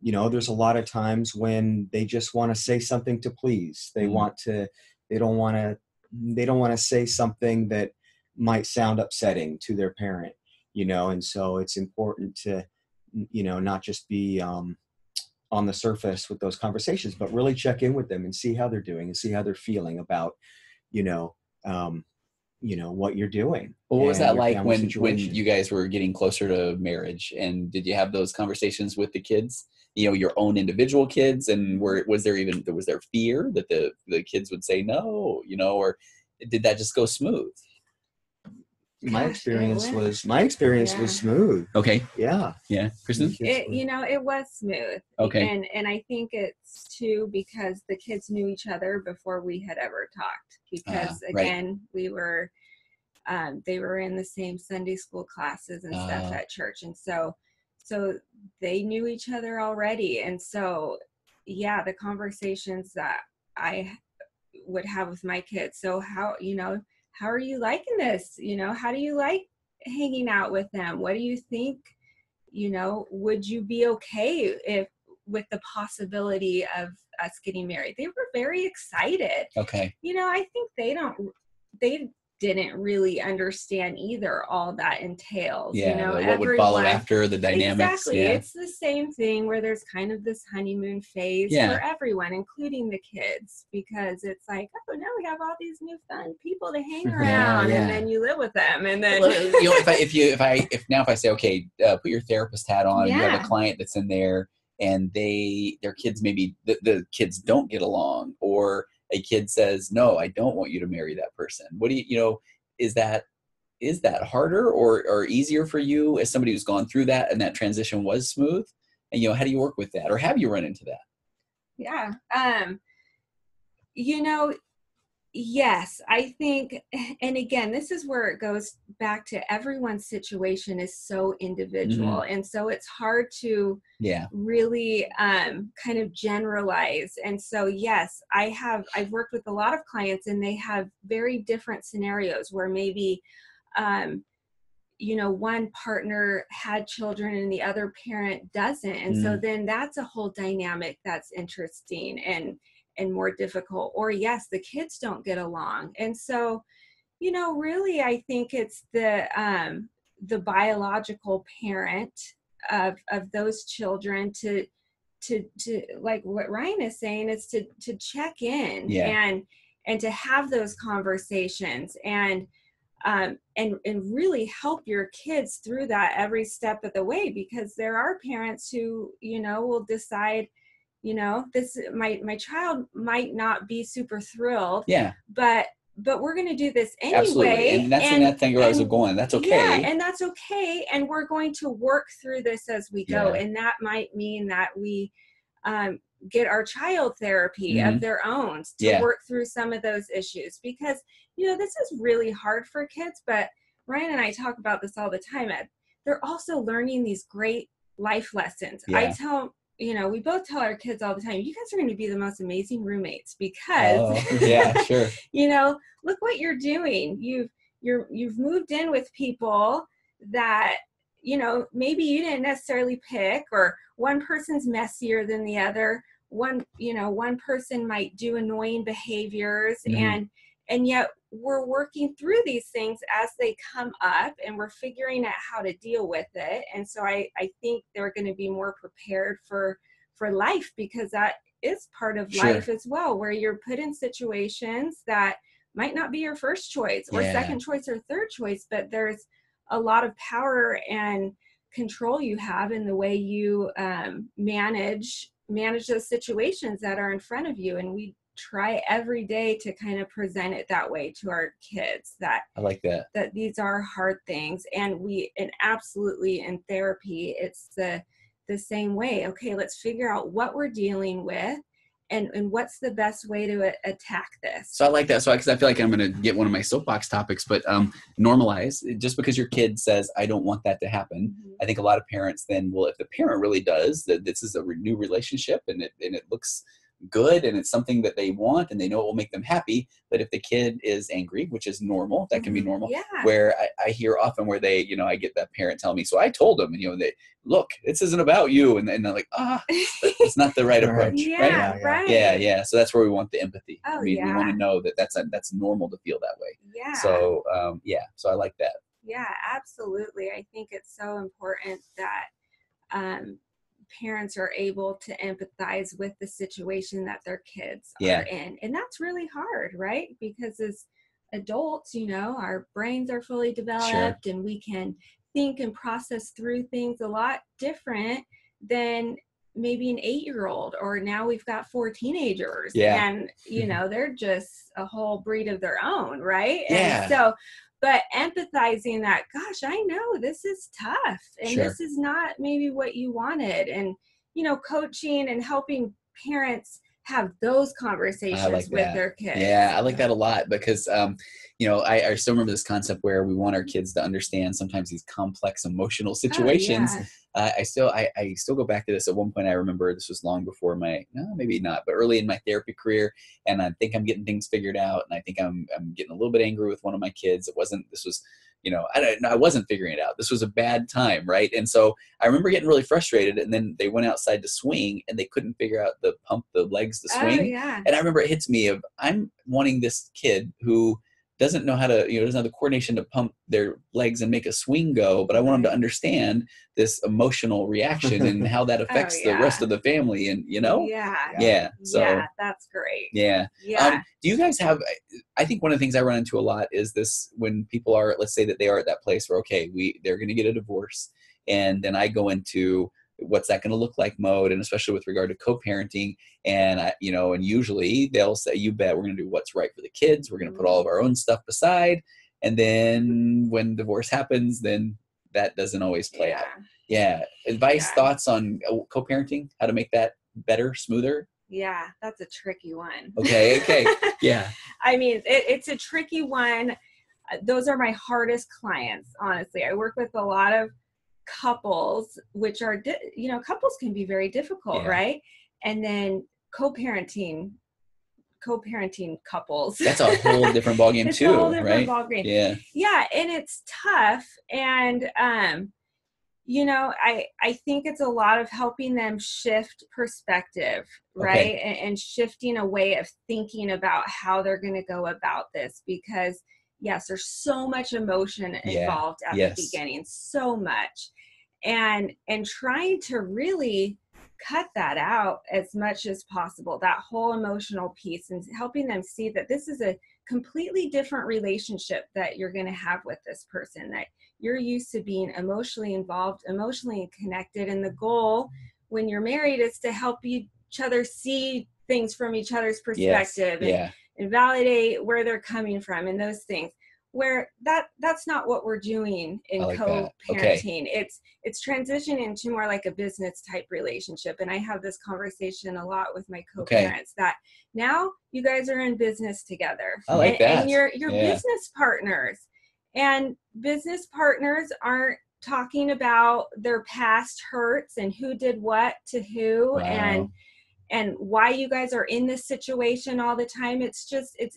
you know, there's a lot of times when they just want to say something to please. They don't want to say something that might sound upsetting to their parent, you know, and so it's important to, you know, not just be on the surface with those conversations, but really check in with them and see how they're doing and see how they're feeling about, you know, what you're doing. What was that like when you guys were getting closer to marriage? And did you have those conversations with the kids, you know, your own individual kids? And was there fear that the kids would say no, you know, or did that just go smooth? my Gosh, experience it was smooth. Okay. Yeah. Yeah. Kristen? It was smooth. Okay. And I think it's too because the kids knew each other before we had ever talked. Because Right. again, we were they were in the same Sunday school classes and stuff at church, and so they knew each other already. And so yeah, the conversations that I would have with my kids. So how are you liking this? How do you like hanging out with them? What do you think? Would you be okay if with the possibility of us getting married? They were very excited. Okay. I think they didn't really understand either all that entails. Yeah. What would follow after the dynamics? Exactly. Yeah. It's the same thing where there's kind of this honeymoon phase for everyone, including the kids, because it's like, oh, now we have all these new fun people to hang around, and then you live with them, and then if I say, okay, put your therapist hat on, you have a client that's in there, and their kids maybe the kids don't get along, or a kid says, no, I don't want you to marry that person. What do is that harder or easier for you as somebody who's gone through that and that transition was smooth? And, how do you work with that? Or have you run into that? Yeah. Yes, I think, and again, this is where it goes back to everyone's situation is so individual. Mm-hmm. And so it's hard to really kind of generalize. And so, yes, I've worked with a lot of clients, and they have very different scenarios where maybe, one partner had children and the other parent doesn't. And so then that's a whole dynamic that's interesting and more difficult. Or yes, the kids don't get along. And so, really, I think it's the biological parent of those children to like what Ryan is saying, is to check in and to have those conversations and really help your kids through that every step of the way, because there are parents who, will decide, this my child might not be super thrilled, but we're going to do this anyway. Absolutely. And that's in that thing where I was going, that's okay. Yeah, and that's okay. And we're going to work through this as we go. And that might mean that we get our child therapy of their own to work through some of those issues, because, this is really hard for kids. But Ryan and I talk about this all the time. They're also learning these great life lessons. I tell we both tell our kids all the time, you guys are going to be the most amazing roommates, because sure. Look what you're doing. You've moved in with people that, maybe you didn't necessarily pick, or one person's messier than the other. One person might do annoying behaviors, and yet we're working through these things as they come up, and we're figuring out how to deal with it. And so I think they're going to be more prepared for life, because that is part of life as well, where you're put in situations that might not be your first choice or second choice or third choice, but there's a lot of power and control you have in the way you manage those situations that are in front of you. And we try every day to kind of present it that way to our kids, that I like that these are hard things. And absolutely in therapy, it's the same way. Okay, let's figure out what we're dealing with and what's the best way to attack this. So I like that. So because I feel like I'm going to get one of my soapbox topics, but normalize, just because your kid says, I don't want that to happen. I think a lot of parents then will, if the parent really does, that this is a new relationship and it looks good and it's something that they want and they know it will make them happy. But if the kid is angry, which is normal, that can be normal, where I hear often where they, I get that parent tell me, so I told them, and they, look, this isn't about you. And they're like, it's not the right approach. Right. Yeah. So that's where we want the empathy. We want to know that that's normal to feel that way. Yeah. So, so I like that. Yeah, absolutely. I think it's so important that, parents are able to empathize with the situation that their kids are in. And that's really hard, right? Because as adults, our brains are fully developed and we can think and process through things a lot different than maybe an 8-year-old, or now we've got 4 teenagers and, they're just a whole breed of their own, right? And so but empathizing that, gosh, I know this is tough and Sure. this is not maybe what you wanted. And, you know, coaching and helping parents have those I conversations like with that. their kids. Yeah, I like that a lot because, you know, I still remember this concept where we want our kids to understand sometimes these complex emotional situations. yeah. I still go back to this. At one point, I remember this was long before my, no, maybe not, but early in my therapy career, and I think I'm getting things figured out, and I think I'm getting a little bit angry with one of my kids. This was, you know, I wasn't figuring it out. This was a bad time, right? And so I remember getting really frustrated, and then they went outside to swing, and they couldn't figure out the pump the legs to Oh, swing. yeah. And I remember it hits me of I'm wanting this kid who doesn't know how to, you know, doesn't have the coordination to pump their legs and make a swing go, but I want them to understand this emotional reaction and how that affects the rest of the family, and you know, so Yeah, that's great. yeah. Yeah. Do you guys have, I think one of the things I run into a lot is this, when people are, let's say that they are at that place where, okay, they're going to get a divorce. And then I go into what's that going to look like mode. And especially with regard to co-parenting. And you know, and usually they'll say, you bet we're going to do what's right for the kids. We're going to put all of our own stuff aside. And then when divorce happens, then that doesn't always play out. Yeah. Advice, thoughts on co-parenting, how to make that better, smoother? Yeah, that's a tricky one. Okay. Yeah. I mean, it's a tricky one. Those are my hardest clients, honestly. I work with a lot of couples, which are, you know, couples can be very difficult, right? And then co-parenting couples. That's a whole different ballgame it's too, a whole different right? Ballgame. Yeah, and it's tough. And you know, I think it's a lot of helping them shift perspective, right? And shifting a way of thinking about how they're going to go about this, because yes, there's so much emotion involved at the beginning, so much. And trying to really cut that out as much as possible, that whole emotional piece, and helping them see that this is a completely different relationship that you're going to have with this person, that you're used to being emotionally involved, emotionally connected. And the goal when you're married is to help each other see things from each other's perspective and validate where they're coming from and those things. Where that's not what we're doing in co-parenting. It's transitioning into more like a business type relationship. And I have this conversation a lot with my co-parents that now you guys are in business together. I like that. And you're business partners. And business partners aren't talking about their past hurts and who did what to who and why you guys are in this situation all the time. It's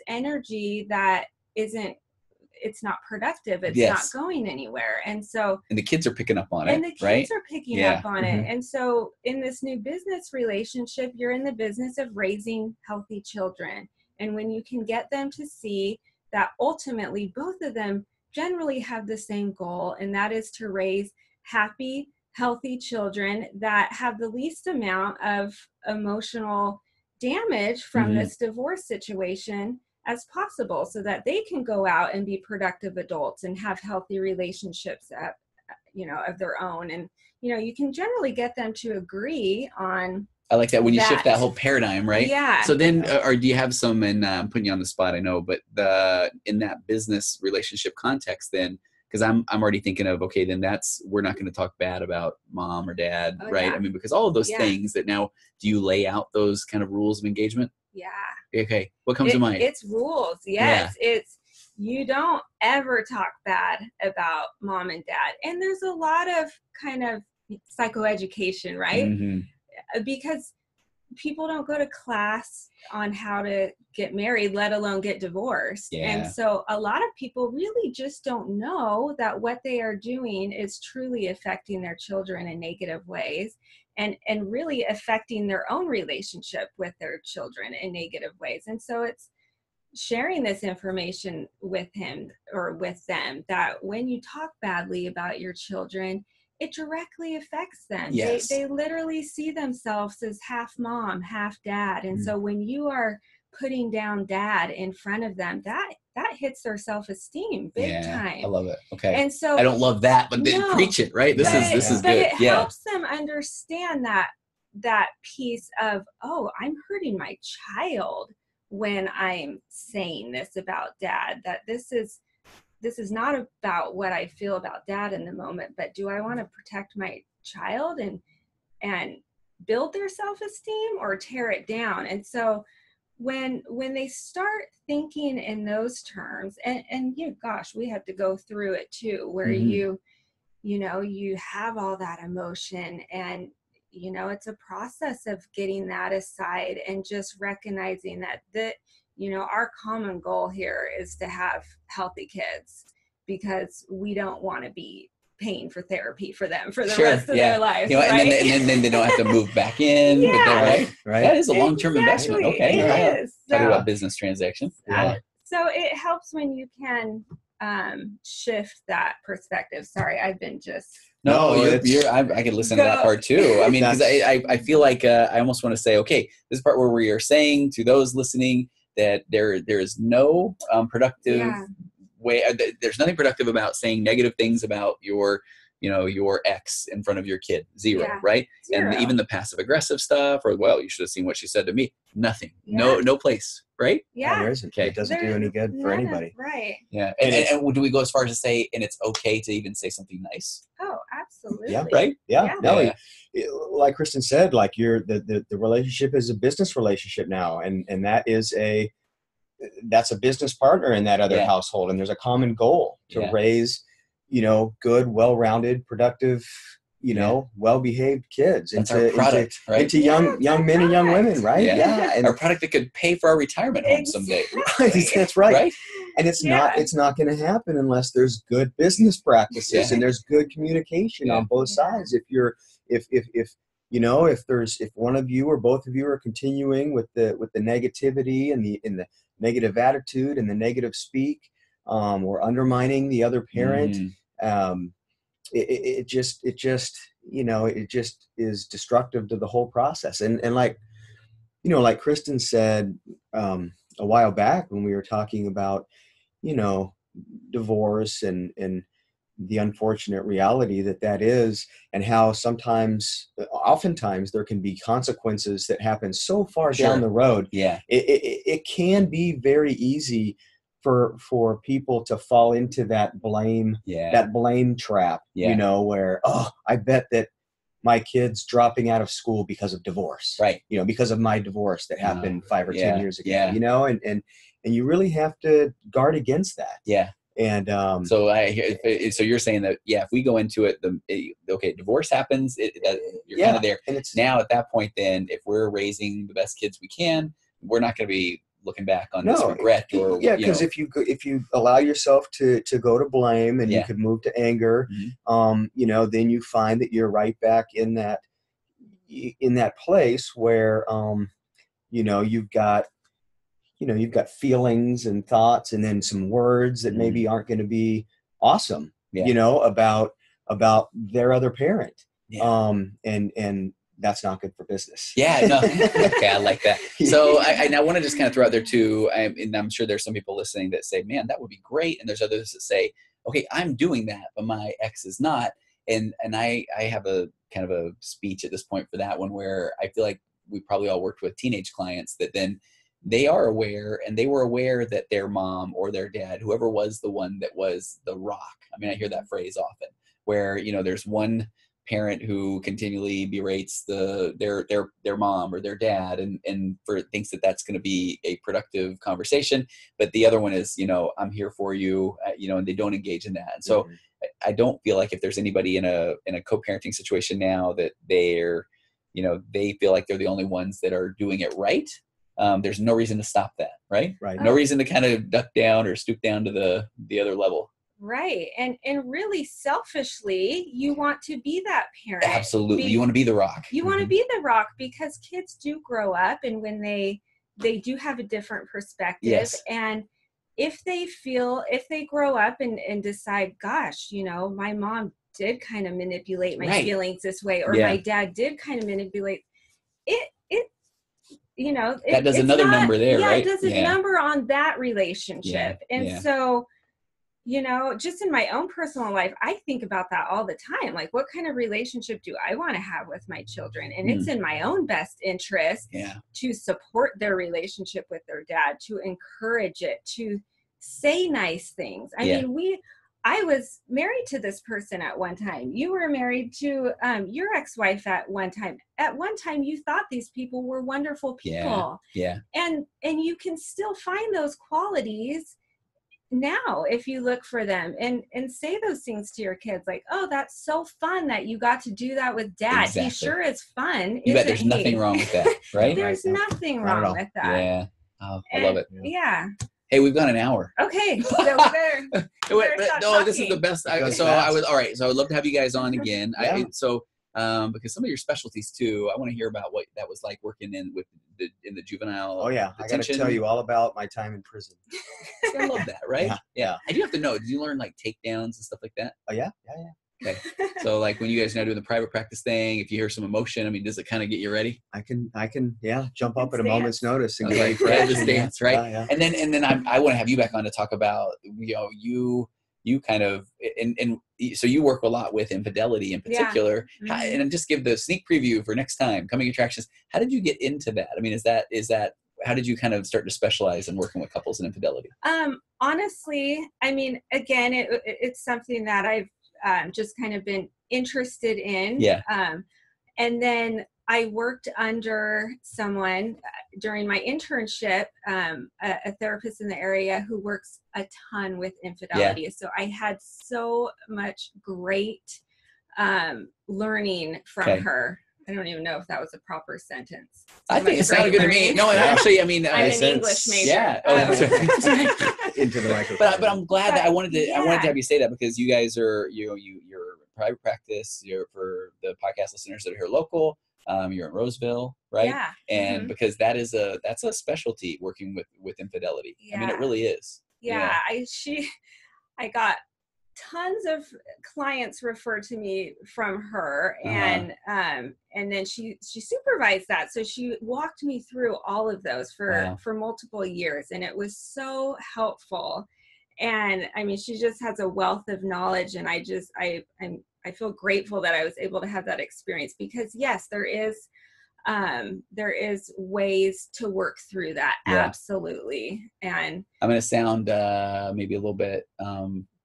energy that it's not productive. It's not going anywhere. And the kids are picking up on it. And the kids are picking up on it. And so in this new business relationship, you're in the business of raising healthy children. And when you can get them to see that ultimately both of them generally have the same goal, and that is to raise happy, healthy children that have the least amount of emotional damage from this divorce situation as possible, so that they can go out and be productive adults and have healthy relationships of their own. And, you know, you can generally get them to agree on. I like that when you shift that whole paradigm, right? Yeah. So then, or do you have some, and I'm putting you on the spot, I know, but in that business relationship context then, because I'm already thinking of, okay, then we're not going to talk bad about mom or dad, right? I mean, because all of those things that now, do you lay out those kind of rules of engagement? Yeah. Okay. What comes to mind? It's rules. Yes. Yeah. It's, you don't ever talk bad about mom and dad. And there's a lot of kind of psychoeducation, right? Because people don't go to class on how to get married, let alone get divorced. And so a lot of people really just don't know that what they are doing is truly affecting their children in negative ways, and really affecting their own relationship with their children in negative ways. And so it's sharing this information with him or with them, that when you talk badly about your children, it directly affects them. They literally see themselves as half mom, half dad. And so when you are putting down dad in front of them, that hits their self-esteem big time. I love it. Okay. And so I don't love that, but then preach it, right? This is good. It helps them understand that piece of, oh, I'm hurting my child when I'm saying this about dad, that this is this is not about what I feel about dad in the moment, but do I want to protect my child and build their self-esteem or tear it down? And so when they start thinking in those terms, and gosh, we had to go through it too, where you have all that emotion, and it's a process of getting that aside and just recognizing that our common goal here is to have healthy kids, because we don't want to be paying for therapy for them for the rest of their lives, right? and then they don't have to move back in. Yeah. Right. That is a long-term investment. Okay. It is. Talking about business transaction. So it helps when you can shift that perspective. Sorry, I've been just... No, I can listen to that part too. I mean, because I feel like I almost want to say, okay, this part where we are saying to those listening that there is no productive way. There's nothing productive about saying negative things about your ex in front of your kid. Zero, right? Zero. And even the passive aggressive stuff, or, well, you should have seen what she said to me. Nothing. Yeah. No place, right? Yeah. There isn't. Okay. It doesn't do any good for anybody. Right. Yeah. And do we go as far as to say, and it's okay to even say something nice? Oh, absolutely. Yeah. Right? Yeah. No, like Kristen said, like the relationship is a business relationship now. And that's a business partner in that other household. And there's a common goal to raise, good, well-rounded, productive, well-behaved kids into young men and young women, right? Yeah. And our product that could pay for our retirement home someday. That's right. And it's not going to happen unless there's good business practices and there's good communication on both sides. If one of you or both of you are continuing with the negativity and the negative attitude and the negative speak, or undermining the other parent, it just is destructive to the whole process. And like Kristen said a while back when we were talking about divorce and the unfortunate reality that is, and how oftentimes there can be consequences that happen so far down the road. Yeah, it can be very easy for people to fall into that blame trap. Where, I bet that my kid's dropping out of school because of divorce, right? Because of my divorce that happened 5 or 10 years ago. And you really have to guard against that. Yeah. And so you're saying that if we go into it, divorce happens, you're kind of there, and it's now at that point. Then if we're raising the best kids we can, we're not going to to looking back on this regret, or because if you allow yourself to go to blame, and you could move to anger, then you find that you're right back in that place where you've got feelings and thoughts, and then some words that maybe aren't going to be awesome, about their other parent. And that's not good for business. Yeah, no. Okay, I like that. So I want to just kind of throw out there too, and I'm sure there's some people listening that say, man, that would be great. And there's others that say, okay, I'm doing that, but my ex is not. And I have a kind of a speech at this point for that one, where I feel like we probably all worked with teenage clients that then they are aware, and they were aware that their mom or their dad, whoever was the one that was the rock. I mean, I hear that phrase often, where, there's one parent who continually berates their mom or their dad, and thinks that that's going to be a productive conversation, but the other one is, I'm here for you, and they don't engage in that. And so I don't feel like if there's anybody in a co-parenting situation now that they're, they feel like they're the only ones that are doing it right. There's no reason to stop that, right? Right. No reason to kind of duck down or stoop down to the other level. Right. And really selfishly, you want to be that parent. Absolutely. You want to be the rock. You want to be the rock, because kids do grow up, and when they do have a different perspective. Yes. And if they grow up and decide, gosh, my mom did kind of manipulate my feelings this way, or my dad did kind of manipulate it. That does another number there, right? It does a number on that relationship. And so, just in my own personal life, I think about that all the time. Like, what kind of relationship do I want to have with my children? And it's in my own best interest to support their relationship with their dad, to encourage it, to say nice things. I mean, I was married to this person at one time. You were married to your ex-wife at one time. At one time, you thought these people were wonderful people. Yeah. And you can still find those qualities now if you look for them, and say those things to your kids, like, oh, that's so fun that you got to do that with Dad. Exactly. He sure is fun. You bet there's nothing wrong with that, right? There's nothing wrong with that. Yeah. Oh, I love it. Yeah. Hey, we've got an hour. Okay, so we better this is the best. I would love to have you guys on again. Yeah. Because some of your specialties too, I want to hear about what that was like working in the juvenile. Oh yeah, detention. I got to tell you all about my time in prison. I love that, right? Yeah. I do have to know. Did you learn like takedowns and stuff like that? Oh yeah. Okay. So like when you guys are now doing the private practice thing, if you hear some emotion, I mean, does it kind of get you ready? I can jump up at a moment's notice and get ready for just action. dance, right? Yeah. And then I want to have you back on to talk about, you kind of, and so you work a lot with infidelity in particular. Yeah. And just give the sneak preview for next time, coming attractions. How did you get into that? I mean, is that how did you kind of start to specialize in working with couples in infidelity? Honestly, I mean, again, it's something that I've just kind of been interested in. Yeah. And then I worked under someone during my internship, a therapist in the area who works a ton with infidelity. Yeah. So I had so much great learning from her. I don't even know if that was a proper sentence. I think it sounded good to me. No, actually, I mean, I'm an English major. Yeah. Into the microphone. But I'm glad that I wanted to have you say that, because you guys are you're private practice. You're, for the podcast listeners that are here local. You're in Roseville, right? Yeah. And because that's a specialty, working with infidelity. Yeah. I mean, it really is. Yeah. I got tons of clients referred to me from her, and then she supervised that. So she walked me through all of those for multiple years, and it was so helpful. And I mean, she just has a wealth of knowledge, and I feel grateful that I was able to have that experience, because yes, there is ways to work through that. Yeah. Absolutely. And I'm going to sound maybe a little bit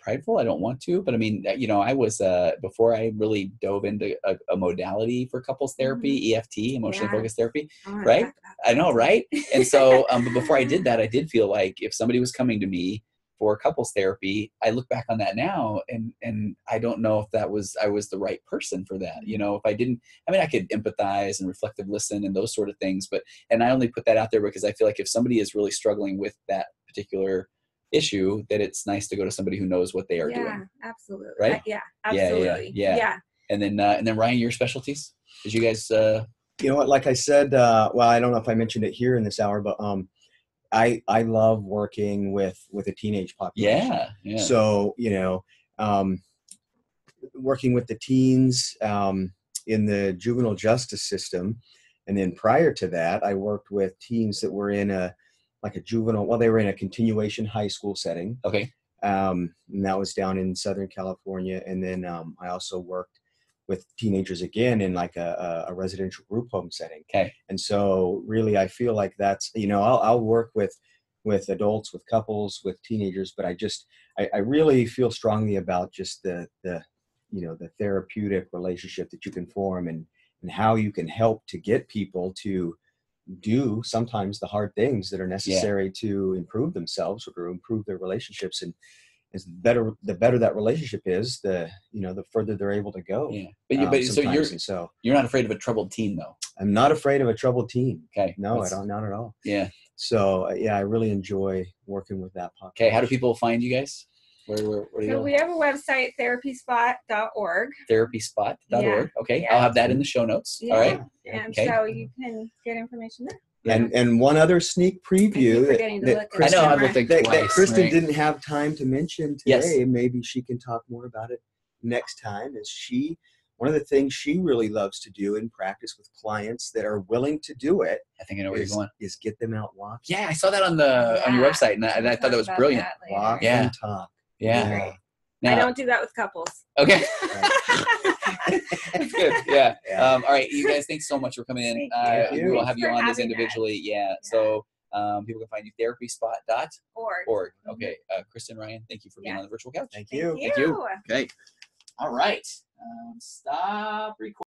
prideful. I don't want to, but I mean, I was before I really dove into a modality for couples therapy, EFT, emotionally focused therapy, right? I know, right? And so, but before I did that, I did feel like if somebody was coming to me for couples therapy, I look back on that now, and I don't know if I was the right person for that. If I didn't, I mean, I could empathize and reflective listen and those sort of things, and I only put that out there because I feel like if somebody is really struggling with that particular issue, that it's nice to go to somebody who knows what they are doing. Yeah, absolutely. Right? Yeah, absolutely. Yeah. And then Ryan, your specialties? Did you guys? You know what? Like I said, well, I don't know if I mentioned it here in this hour, but I love working with a teenage population. Yeah. So working with the teens in the juvenile justice system, and then prior to that, I worked with teens that were in they were in a continuation high school setting. Okay. And that was down in Southern California. And then I also worked with teenagers again in like a residential group home setting. Okay. And so really, I feel like that's, I'll work with adults, with couples, with teenagers, but I really feel strongly about just the therapeutic relationship that you can form, and how you can help to get people to do sometimes the hard things that are necessary to improve themselves or to improve their relationships. And the better that relationship is, the further they're able to go. Yeah. So you're not afraid of a troubled teen, though? I'm not afraid of a troubled teen. Okay. No, I don't, not at all. Yeah. So I really enjoy working with that population. Okay. How do people find you guys? Where do you go? We have a website, therapyspot.org. Therapyspot.org. Yeah. Okay. Yeah. I'll have that in the show notes. Yeah. All right. And okay. So you can get information there. And one other sneak preview that Kristen didn't have time to mention today, maybe she can talk more about it next time, is one of the things she really loves to do in practice with clients that are willing to do it. I think I know where you're going. Is get them out walking. Yeah, I saw that on your website, and I thought that was brilliant. Walk and talk. Yeah. Now, I don't do that with couples. Okay. That's good. Yeah. All right. You guys, thanks so much for coming in. Thank you. We'll have you on this individually. Yeah. So People can find you therapyspot.org. Org. Okay. Kristen, Ryan, thank you for being on the virtual couch. Thank you. Thank you. Okay. All right. Stop recording.